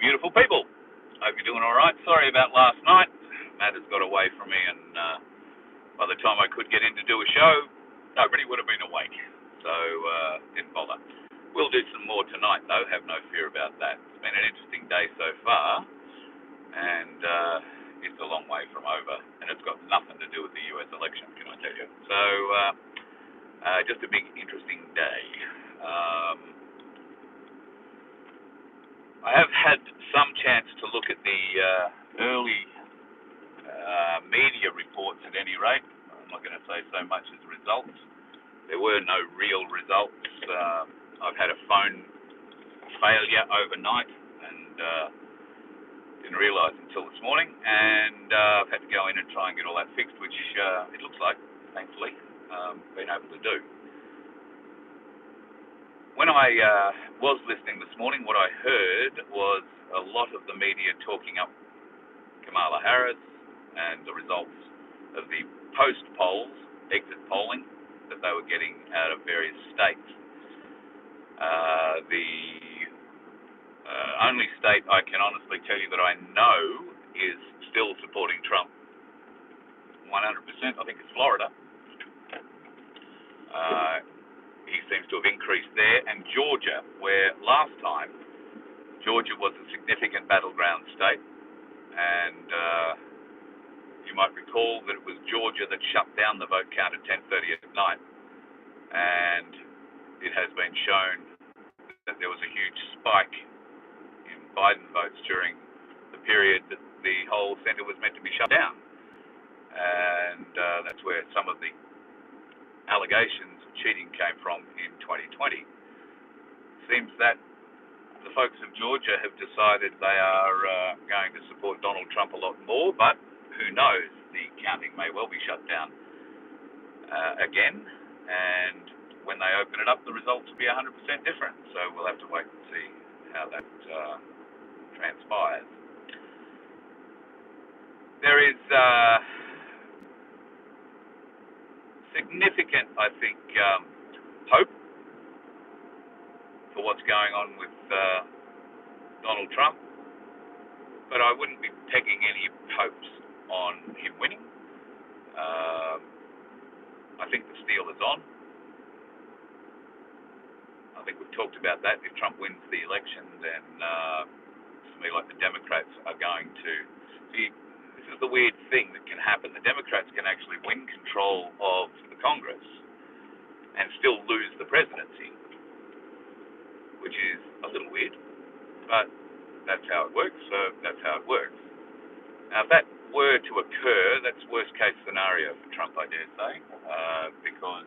beautiful people. Hope you're doing all right. Sorry about last night. Matters got away from me, and by the time I could get in to do a show, nobody would have been awake. So didn't bother. We'll do some more tonight, though. Have no fear about that. It's been an interesting day so far, and it's a long way from over. And it's got nothing to do with the US election, can I tell you? So just a big, interesting day. I have had some chance to look at the early media reports at any rate. I'm not going to say so much as results. There were no real results. I've had a phone failure overnight and didn't realise until this morning, and I've had to go in and try and get all that fixed, which it looks like, thankfully, been able to do. When I was listening this morning, what I heard was a lot of the media talking up Kamala Harris and the results of the post-polls, exit polling, that they were getting out of various states. The only state I can honestly tell you that I know is still supporting Trump 100%, I think it's Florida. He seems to have increased there, and Georgia, where last time Georgia was a significant battleground state, and you might recall that it was Georgia that shut down the vote count at 10:30 at night, and it has been shown that there was a huge spike in Biden votes during the period that the whole centre was meant to be shut down, and that's where some of the allegations of cheating came from in 2020. Seems that the folks of Georgia have decided they are going to support Donald Trump a lot more, but who knows, the counting may well be shut down again, and when they open it up, the results will be 100% different, so we'll have to wait and see how that transpires. There is significant, I think, hope for what's going on with Donald Trump, but I wouldn't be pegging any hopes on him winning. I think the steel is on. I think we've talked about that. If Trump wins the election, then to me, like, the Democrats are going to see. This is the weird thing that can happen. The Democrats can actually win control of the Congress and still lose the presidency, which is a little weird, but that's how it works, so that's how it works. Now, if that were to occur, that's worst case scenario for Trump, I dare say, because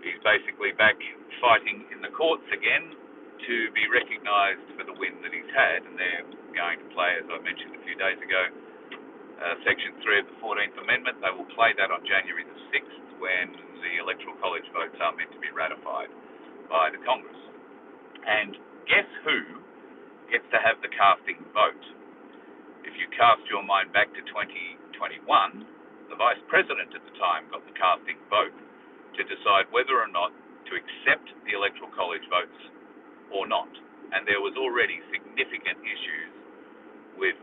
he's basically back fighting in the courts again to be recognised for the win that he's had, and they're going to play, as I mentioned a few days ago, Section 3 of the 14th Amendment. They will play that on January the 6th when the Electoral College votes are meant to be ratified by the Congress. And guess who gets to have the casting vote? If you cast your mind back to 2021, the Vice President at the time got the casting vote to decide whether or not to accept the Electoral College votes or not. And there was already significant issues with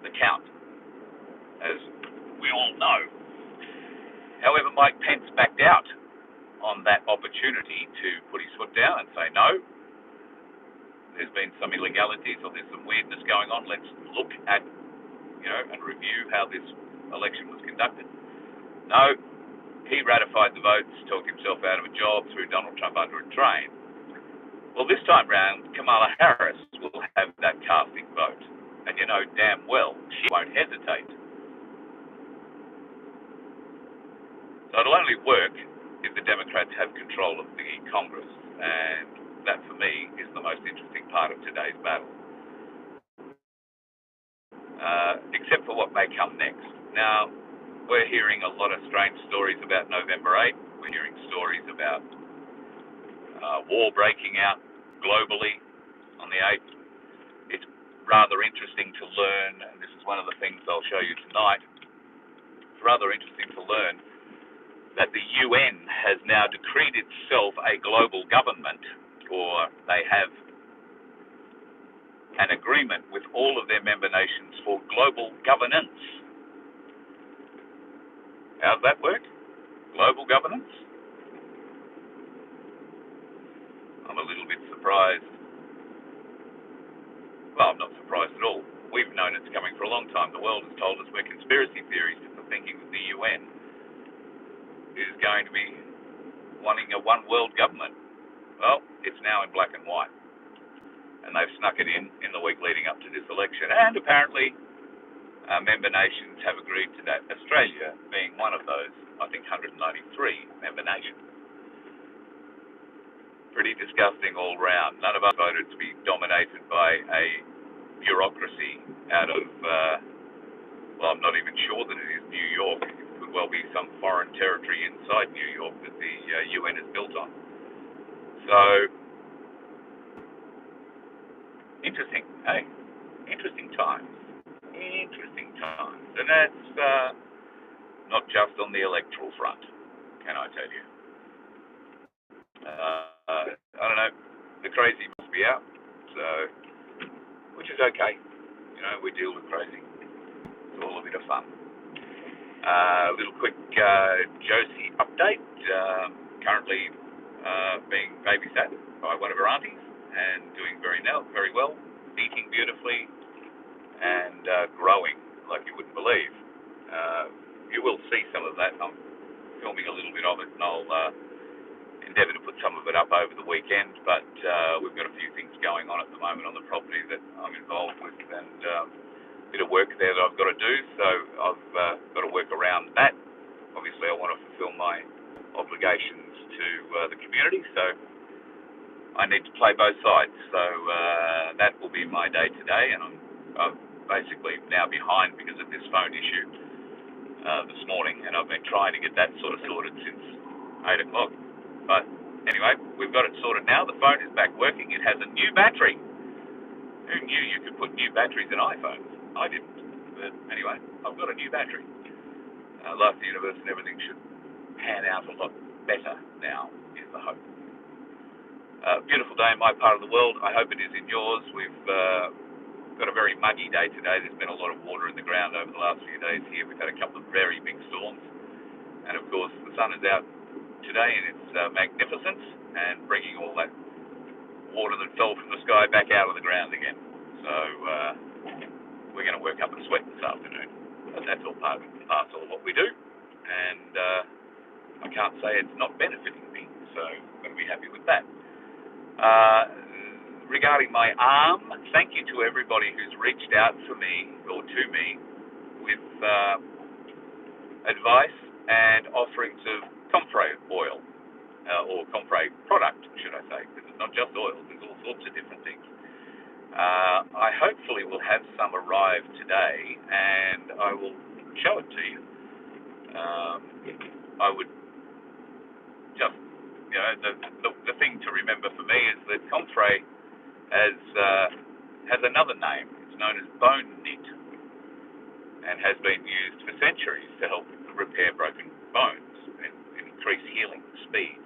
the count, as we all know. However, Mike Pence backed out on that opportunity to put his foot down and say, no, there's been some illegalities or there's some weirdness going on. Let's look at, and review how this election was conducted. No, he ratified the votes, talked himself out of a job, threw Donald Trump under a train. Well, this time round, Kamala Harris will have that casting vote. And you know damn well she won't hesitate. So it'll only work if the Democrats have control of the Congress. And that, for me, is the most interesting part of today's battle. Except for what may come next. Now, we're hearing a lot of strange stories about November 8th. We're hearing stories about war breaking out globally on the 8th. It's rather interesting to learn, and this is one of the things I'll show you tonight. It's rather interesting to learn that the UN has now decreed itself a global government, or they have an agreement with all of their member nations for global governance. How's that work? Global governance? I'm a little bit surprised. Well, I'm not surprised at all. We've known it's coming for a long time. The world has told us we're conspiracy theories for thinking that the UN is going to be wanting a one world government. Well, it's now in black and white. And they've snuck it in the week leading up to this election. And apparently, member nations have agreed to that. Australia being one of those, I think 193 member nations. Pretty disgusting all round. None of us voted to be dominated by a bureaucracy out of, well, I'm not even sure that it is New York. It could well be some foreign territory inside New York that the UN is built on. So, interesting, hey? Interesting times. Interesting times. And that's not just on the electoral front, can I tell you? I don't know, the crazy must be out, so, which is okay. You know, we deal with crazy. It's all a bit of fun. Little quick Josie update. Currently being babysat by one of her aunties and doing very well, eating beautifully and growing like you wouldn't believe. You will see some of that. I'm filming a little bit of it, and I'll endeavour to put some of it up over the weekend, but we've got a few things going on at the moment on the property that I'm involved with, and a bit of work there that I've got to do, so I've got to work around that. Obviously, I want to fulfil my obligations to the community, so I need to play both sides. So that will be my day today, and I'm basically now behind because of this phone issue this morning, and I've been trying to get that sort of sorted since 8 o'clock. But anyway, we've got it sorted now. The phone is back working. It has a new battery. Who knew you could put new batteries in iPhones? I didn't. But anyway, I've got a new battery. Life, the universe, and everything should pan out a lot better now, is the hope. Beautiful day in my part of the world. I hope it is in yours. We've got a very muggy day today. There's been a lot of water in the ground over the last few days here. We've had a couple of very big storms. And of course, the sun is out today in its magnificence and bringing all that water that fell from the sky back out of the ground again. So we're going to work up a sweat this afternoon. But that's all part and parcel of what we do. And I can't say it's not benefiting me, so I'm going to be happy with that. Regarding my arm, thank you to everybody who's reached out to me with advice and offerings of comfrey oil, or comfrey product, should I say, because it's not just oil, there's all sorts of different things. I hopefully will have some arrive today, and I will show it to you. I would just, you know, the thing to remember for me is that comfrey has another name. It's known as bone knit, and has been used for centuries to help repair broken bones and increase healing speed.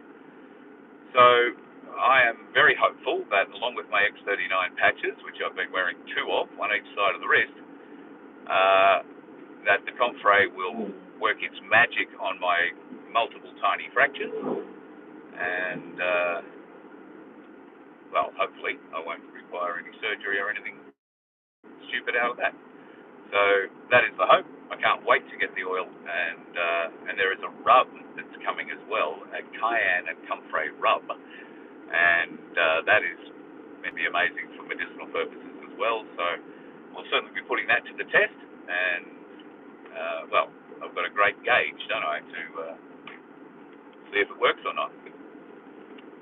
So I am very hopeful that along with my X39 patches, which I've been wearing 2 of, one each side of the wrist, that the comfrey will work its magic on my multiple tiny fractures, and well, hopefully I won't require any surgery or anything stupid out of that. So that is the hope. I can't wait to get the oil, and there is a rub that's coming as well, a cayenne and comfrey rub, and that is going to be amazing for medicinal purposes as well. So we'll certainly be putting that to the test, and well, I've got a great gauge, don't I, to see if it works or not.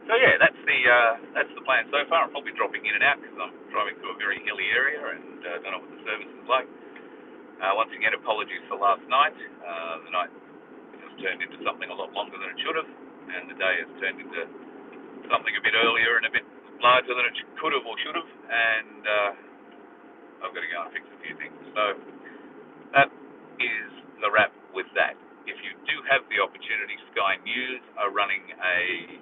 So yeah, that's the plan so far. I'm probably dropping in and out because I'm driving through a very hilly area and don't know what the service is like. Once again, apologies for last night. The night has turned into something a lot longer than it should have, and the day has turned into something a bit earlier and a bit larger than it could have or should have, and I've got to go and fix a few things. So that is the wrap with that. If you do have the opportunity, Sky News are running a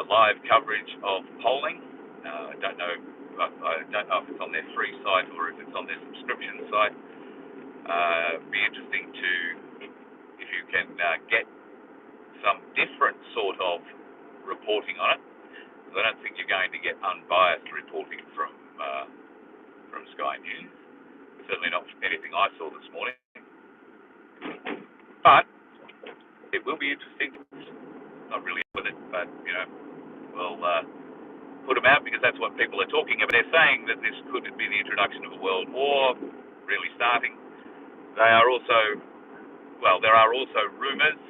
live coverage of polling. I don't know I don't know if it's on their free site or if it's on their subscription site. Be interesting to, if you can get some different sort of reporting on it. I don't think you're going to get unbiased reporting from Sky News. Certainly not anything I saw this morning. But it will be interesting. Not really with it, but we'll put them out because that's what people are talking about. They're saying that this could be the introduction of a world war really starting. There are also rumours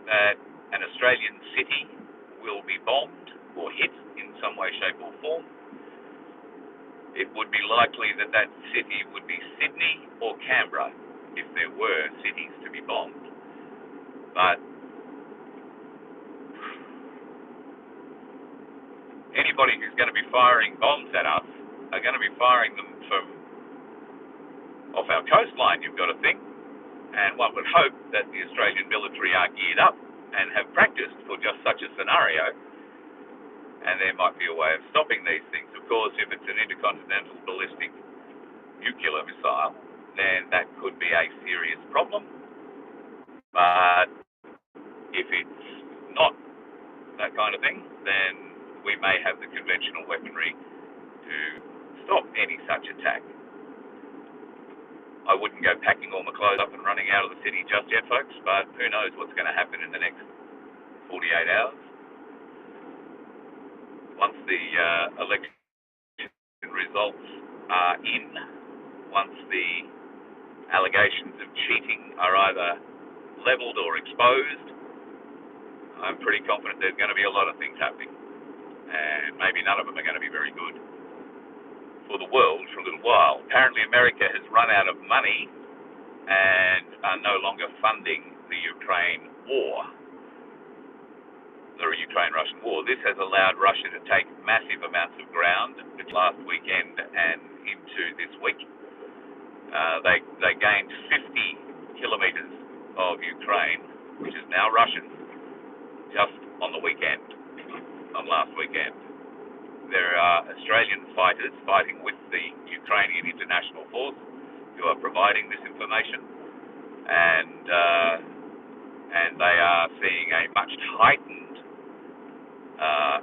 that an Australian city will be bombed or hit in some way, shape or form. It would be likely that that city would be Sydney or Canberra if there were cities to be bombed. But anybody who's going to be firing bombs at us are going to be firing them from off our coastline, you've got to think. And one would hope that the Australian military are geared up and have practiced for just such a scenario. And there might be a way of stopping these things. Of course, if it's an intercontinental ballistic nuclear missile, then that could be a serious problem. But if it's not that kind of thing, then we may have the conventional weaponry to stop any such attack. I wouldn't go packing all my clothes up and running out of the city just yet, folks, but who knows what's going to happen in the next 48 hours. Once the election results are in, once the allegations of cheating are either levelled or exposed, I'm pretty confident there's going to be a lot of things happening. And maybe none of them are going to be very good for the world for a little while. Apparently America has run out of money and are no longer funding the Ukraine war. The Ukraine-Russian war. This has allowed Russia to take massive amounts of ground last weekend and into this week. They gained 50 kilometres of Ukraine, which is now Russian, just on the weekend, on last weekend. There are Australian fighters fighting with the Ukrainian International Force who are providing this information, and they are seeing a much heightened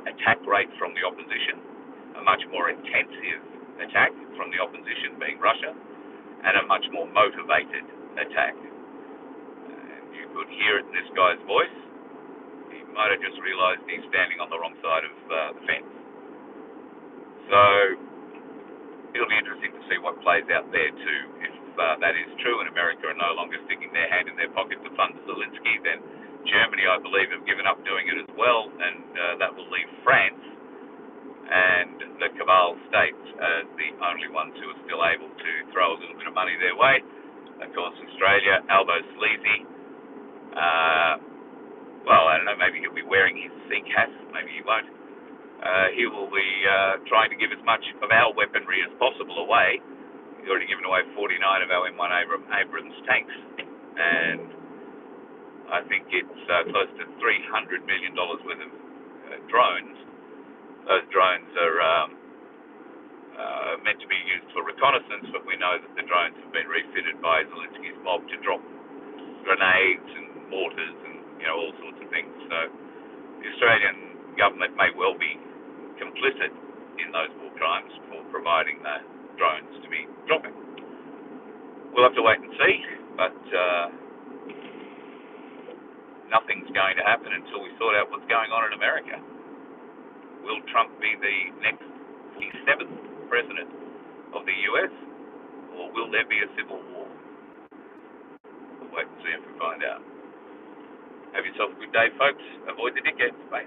attack rate from the opposition, a much more intensive attack from the opposition, being Russia, and a much more motivated attack. And you could hear it in this guy's voice. He might have just realised he's standing on the wrong side of the fence. So it'll be interesting to see what plays out there too. If that is true and America are no longer sticking their hand in their pocket to fund Zelensky, then Germany, I believe, have given up doing it as well, and that will leave France and the Cabal states as the only ones who are still able to throw a little bit of money their way. Of course, Australia, Albo Sleazy, well, I don't know, maybe he'll be wearing his Sikh hat, maybe he won't. He will be trying to give as much of our weaponry as possible away. He's already given away 49 of our M1 Abrams tanks, and I think it's close to $300 million worth of drones. Those drones are meant to be used for reconnaissance, but we know that the drones have been refitted by Zelensky's mob to drop grenades and mortars and all sorts of things. So the Australian government may well be complicit in those war crimes for providing the drones to be dropping. We'll have to wait and see, but nothing's going to happen until we sort out what's going on in America. Will Trump be the next 7th president of the US, or will there be a civil war? We'll wait and see if we find out. Have yourself a good day, folks. Avoid the dickheads. Bye.